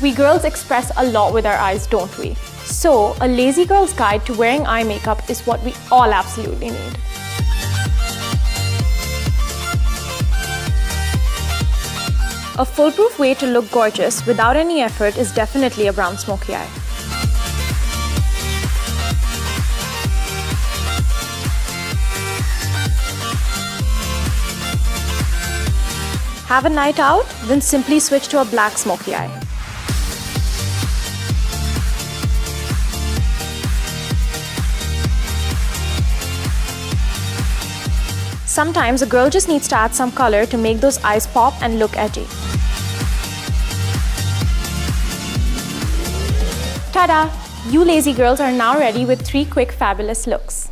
We girls express a lot with our eyes, don't we? So, a lazy girl's guide to wearing eye makeup is what we all absolutely need. A foolproof way to look gorgeous without any effort is definitely a brown smoky eye. Have a night out? Then simply switch to a black smoky eye. Sometimes a girl just needs to add some color to make those eyes pop and look edgy. Ta-da! You lazy girls are now ready with 3 quick fabulous looks.